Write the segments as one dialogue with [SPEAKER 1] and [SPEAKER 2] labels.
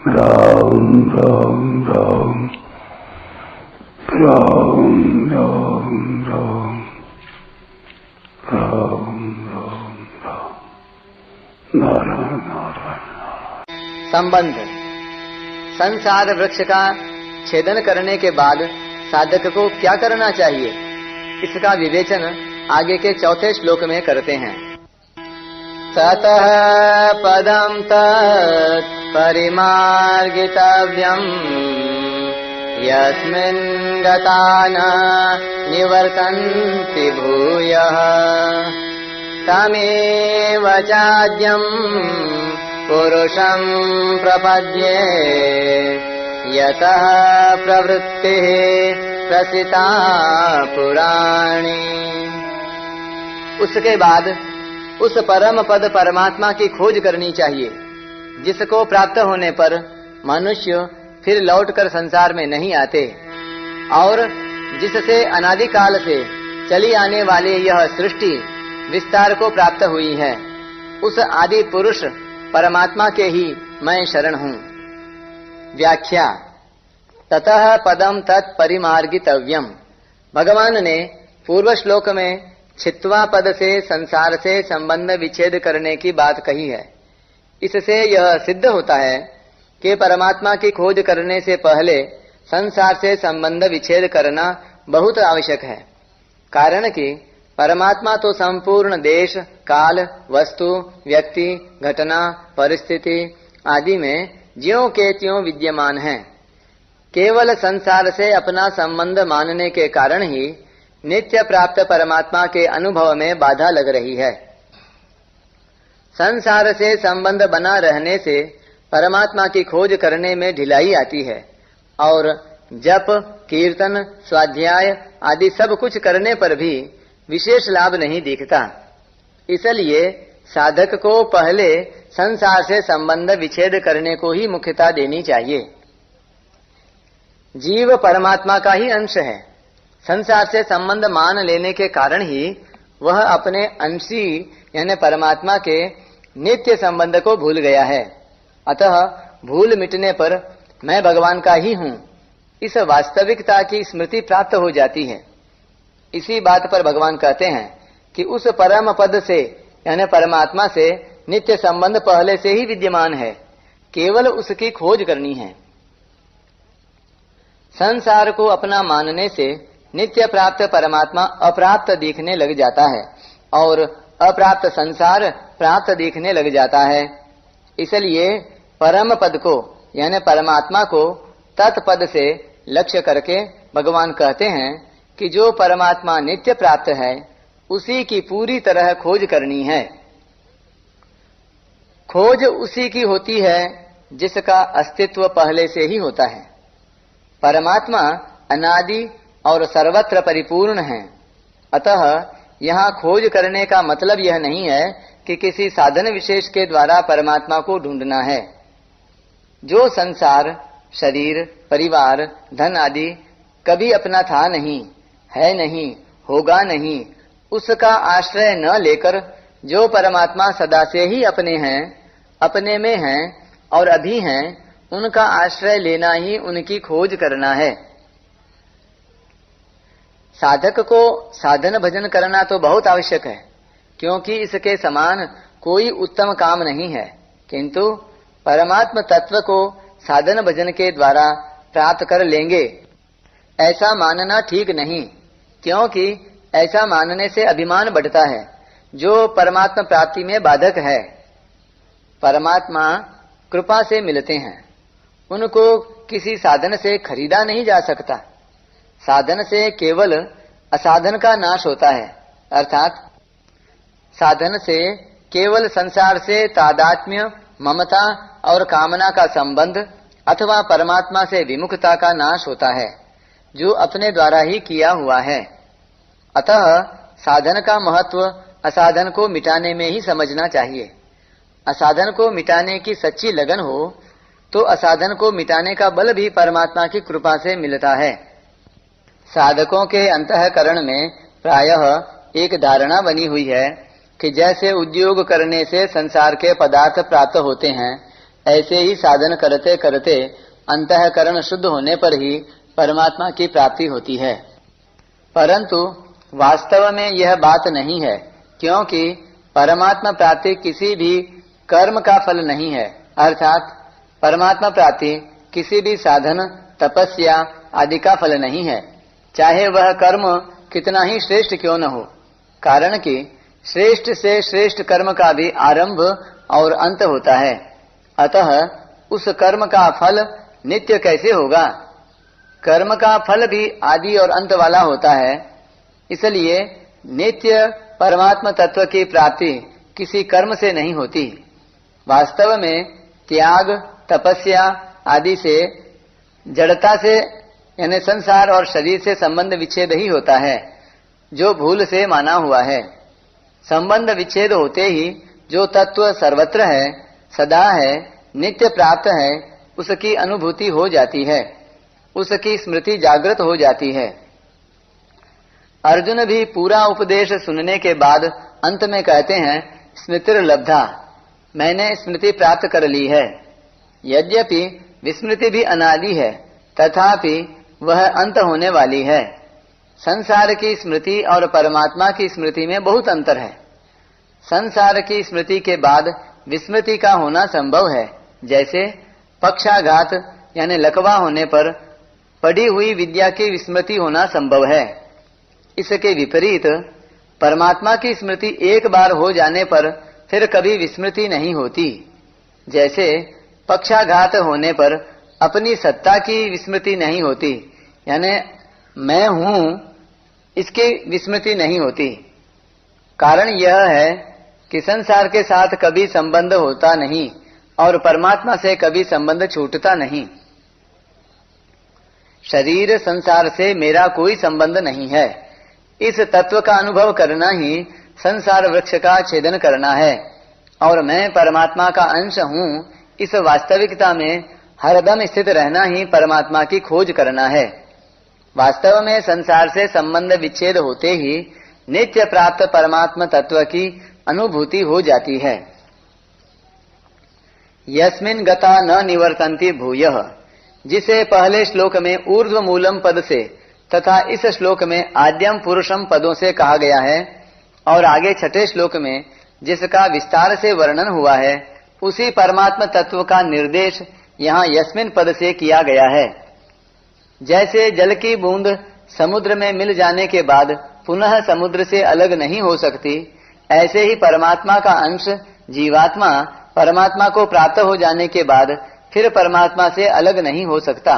[SPEAKER 1] राम राम राम राम राम राम राम राम राम नारायण नारायण।
[SPEAKER 2] संबंध। संसार वृक्ष का छेदन करने के बाद साधक को क्या करना चाहिए, इसका विवेचन आगे के चौथे श्लोक में करते हैं। ततः पदं तत् परिमार्गितव्यम् यस्मिन् गता न निवर्तन्ति भूयः तमेव चाद्यं पुरुषं प्रपद्ये यतः प्रवृत्तिः प्रसिता पुराणी। उसके बाद उस परम पद परमात्मा की खोज करनी चाहिए, जिसको प्राप्त होने पर मनुष्य फिर लौटकर संसार में नहीं आते और जिससे अनादिकाल से चली आने वाली यह सृष्टि विस्तार को प्राप्त हुई है, उस आदि पुरुष परमात्मा के ही मैं शरण हूँ। व्याख्या। ततः पदम तत् परिमार्गितव्यम। भगवान ने पूर्व श्लोक में छित्वा पद से संसार से संबंध विच्छेद करने की बात कही है। इससे यह सिद्ध होता है कि परमात्मा की खोज करने से पहले संसार से संबंध विच्छेद करना बहुत आवश्यक है। कारण कि परमात्मा तो संपूर्ण देश, काल, वस्तु, व्यक्ति, घटना, परिस्थिति आदि में ज्यों के त्यों विद्यमान है। केवल संसार से अपना संबंध मानने के कारण ही नित्य प्राप्त परमात्मा के अनुभव में बाधा लग रही है। संसार से संबंध बना रहने से परमात्मा की खोज करने में ढिलाई आती है और जप, कीर्तन, स्वाध्याय आदि सब कुछ करने पर भी विशेष लाभ नहीं दिखता। इसलिए साधक को पहले संसार से संबंध विच्छेद करने को ही मुख्यता देनी चाहिए। जीव परमात्मा का ही अंश है। संसार से संबंध मान लेने के कारण ही वह अपने अंशी यानी परमात्मा के नित्य संबंध को भूल गया है। अतः भूल मिटने पर मैं भगवान का ही हूँ, इस वास्तविकता की स्मृति प्राप्त हो जाती है। इसी बात पर भगवान कहते हैं कि उस परम पद से यानी परमात्मा से नित्य संबंध पहले से ही विद्यमान है, केवल उसकी खोज करनी है। संसार को अपना मानने से नित्य प्राप्त परमात्मा अप्राप्त दिखने लग जाता है और अप्राप्त संसार प्राप्त दिखने लग जाता है। इसलिए परम पद को यानी परमात्मा को तत्पद से लक्ष्य करके भगवान कहते हैं कि जो परमात्मा नित्य प्राप्त है उसी की पूरी तरह खोज करनी है। खोज उसी की होती है जिसका अस्तित्व पहले से ही होता है। परमात्मा अनादि और सर्वत्र परिपूर्ण है। अतः यहाँ खोज करने का मतलब यह नहीं है कि किसी साधन विशेष के द्वारा परमात्मा को ढूंढना है। जो संसार, शरीर, परिवार, धन आदि कभी अपना था नहीं, है नहीं, होगा नहीं, उसका आश्रय न लेकर जो परमात्मा सदा से ही अपने हैं, अपने में हैं और अभी हैं, उनका आश्रय लेना ही उनकी खोज करना है। साधक को साधन भजन करना तो बहुत आवश्यक है, क्योंकि इसके समान कोई उत्तम काम नहीं है। किंतु परमात्म तत्व को साधन भजन के द्वारा प्राप्त कर लेंगे, ऐसा मानना ठीक नहीं, क्योंकि ऐसा मानने से अभिमान बढ़ता है, जो परमात्मा प्राप्ति में बाधक है। परमात्मा कृपा से मिलते हैं, उनको किसी साधन से खरीदा नहीं जा सकता। साधन से केवल असाधन का नाश होता है, अर्थात साधन से केवल संसार से तादात्म्य, ममता और कामना का संबंध अथवा परमात्मा से विमुखता का नाश होता है, जो अपने द्वारा ही किया हुआ है। अतः साधन का महत्व असाधन को मिटाने में ही समझना चाहिए। असाधन को मिटाने की सच्ची लगन हो तो असाधन को मिटाने का बल भी परमात्मा की कृपा से मिलता है। साधकों के अंतःकरण में प्रायः एक धारणा बनी हुई है कि जैसे उद्योग करने से संसार के पदार्थ प्राप्त होते हैं, ऐसे ही साधन करते करते अंतःकरण शुद्ध होने पर ही परमात्मा की प्राप्ति होती है। परंतु वास्तव में यह बात नहीं है, क्योंकि परमात्मा प्राप्ति किसी भी कर्म का फल नहीं है। अर्थात परमात्मा प्राप्ति किसी भी साधन, तपस्या आदि का फल नहीं है, चाहे वह कर्म कितना ही श्रेष्ठ क्यों न हो। कारण कि श्रेष्ठ से श्रेष्ठ कर्म का भी आरंभ और अंत होता है। अतः उस कर्म का फल नित्य कैसे होगा? कर्म का फल भी आदि और अंत वाला होता है। इसलिए नित्य परमात्मा तत्व की प्राप्ति किसी कर्म से नहीं होती। वास्तव में त्याग, तपस्या आदि से जड़ता से यानी संसार और शरीर से संबंध विच्छेद ही होता है, जो भूल से माना हुआ है। संबंध विच्छेद होते ही जो तत्व सर्वत्र है, सदा है, नित्य प्राप्त है, उसकी अनुभूति हो जाती है, उसकी स्मृति जागृत हो जाती है। अर्जुन भी पूरा उपदेश सुनने के बाद अंत में कहते हैं, स्मृतिर्लब्धा, मैंने स्मृति प्राप्त कर ली है। यद्यपि विस्मृति भी अनादि है, तथापि वह अंत होने वाली है। संसार की स्मृति और परमात्मा की स्मृति में बहुत अंतर है। संसार की स्मृति के बाद विस्मृति का होना संभव है, जैसे पक्षाघात यानी लकवा होने पर पढ़ी हुई विद्या की विस्मृति होना संभव है। इसके विपरीत परमात्मा की स्मृति एक बार हो जाने पर फिर कभी विस्मृति नहीं होती। जैसे पक्षाघात होने पर अपनी सत्ता की विस्मृति नहीं होती, यानी मैं हूं इसकी विस्मृति नहीं होती। कारण यह है कि संसार के साथ कभी संबंध होता नहीं और परमात्मा से कभी संबंध छूटता नहीं। शरीर संसार से मेरा कोई संबंध नहीं है। इस तत्व का अनुभव करना ही संसार वृक्ष का छेदन करना है और मैं परमात्मा का अंश हूं, इस वास्तविकता में हरदम स्थित रहना ही परमात्मा की खोज करना है। वास्तव में संसार से संबंध विच्छेद होते ही नित्य प्राप्त परमात्मा तत्व की अनुभूति हो जाती है। यस्मिन् गता न निवर्तन्ति भूयः, जिसे पहले श्लोक में ऊर्ध्व मूलम पद से तथा इस श्लोक में आद्यम पुरुषम पदों से कहा गया है और आगे छठे श्लोक में जिसका विस्तार से वर्णन हुआ है, उसी परमात्मा तत्व का निर्देश यहाँ यस्मिन् पद से किया गया है। जैसे जल की बूंद समुद्र में मिल जाने के बाद पुनः समुद्र से अलग नहीं हो सकती, ऐसे ही परमात्मा का अंश जीवात्मा परमात्मा को प्राप्त हो जाने के बाद फिर परमात्मा से अलग नहीं हो सकता,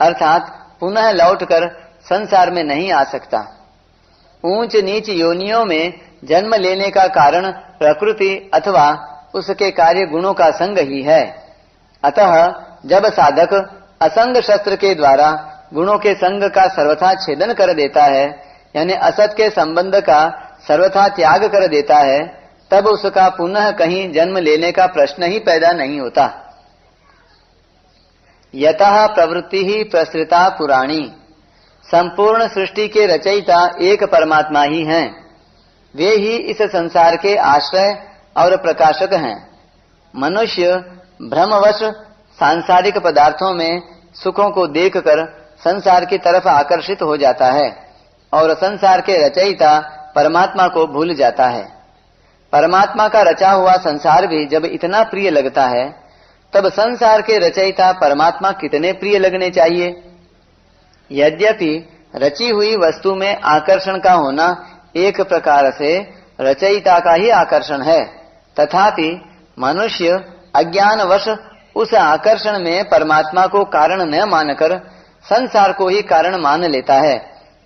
[SPEAKER 2] अर्थात पुनः लौटकर संसार में नहीं आ सकता। ऊंच नीच योनियों में जन्म लेने का कारण प्रकृति अथवा उसके कार्य गुणों का संग ही है। अतः जब साधक असंग शस्त्र के द्वारा गुणों के संग का सर्वथा छेदन कर देता है, यानी असत के संबंध का सर्वथा त्याग कर देता है, तब उसका पुनः कहीं जन्म लेने का प्रश्न ही पैदा नहीं होता। यतः प्रवृत्ति ही प्रसृता पुराणी, संपूर्ण सृष्टि के रचयिता एक परमात्मा ही हैं। वे ही इस संसार के आश्रय और प्रकाशक हैं। मनुष्य भ्रमवश सांसारिक पदार्थों में सुखों को देखकर संसार की तरफ आकर्षित हो जाता है और संसार के रचयिता परमात्मा को भूल जाता है। परमात्मा का रचा हुआ संसार भी जब इतना प्रिय लगता है, तब संसार के रचयिता परमात्मा कितने प्रिय लगने चाहिए। यद्यपि रची हुई वस्तु में आकर्षण का होना एक प्रकार से रचयिता का ही आकर्षण है, तथापि मनुष्य अज्ञानवश उस आकर्षण में परमात्मा को कारण न मानकर संसार को ही कारण मान लेता है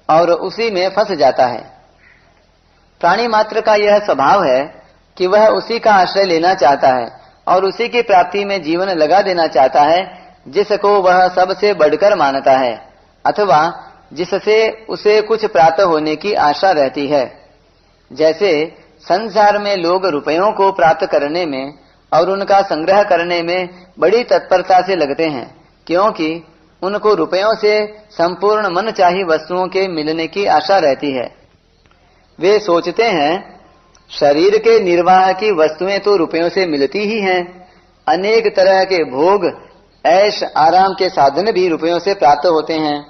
[SPEAKER 2] और उसी में फंस जाता है। प्राणी मात्र का यह स्वभाव है कि वह उसी का आश्रय लेना चाहता है और उसी की प्राप्ति में जीवन लगा देना चाहता है, जिसको वह सबसे बढ़कर मानता है अथवा जिससे उसे कुछ प्राप्त होने की आशा रहती है। जैसे संसार में लोग रुपयों को प्राप्त करने में और उनका संग्रह करने में बड़ी तत्परता से लगते हैं, क्योंकि उनको रुपयों से संपूर्ण मनचाही वस्तुओं के मिलने की आशा रहती है। वे सोचते हैं शरीर के निर्वाह की वस्तुएं तो रुपयों से मिलती ही हैं, अनेक तरह के भोग, ऐश आराम के साधन भी रुपयों से प्राप्त होते हैं।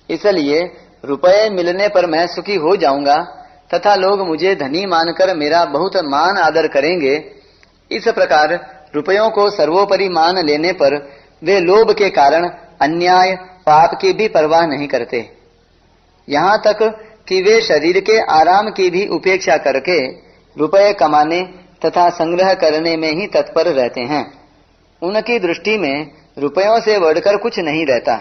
[SPEAKER 2] इसलिए रुपये मिलने पर मैं सुखी हो जाऊंगा तथा लोग मुझे धनी मानकर मेरा बहुत मान आदर करेंगे। इस प्रकार रुपयों को सर्वोपरि मान लेने पर वे लोभ के कारण अन्याय पाप की भी परवाह नहीं करते, यहाँ तक कि वे शरीर के आराम की भी उपेक्षा करके रुपये कमाने तथा संग्रह करने में ही तत्पर रहते हैं। उनकी दृष्टि में रुपयों से बढ़कर कुछ नहीं रहता।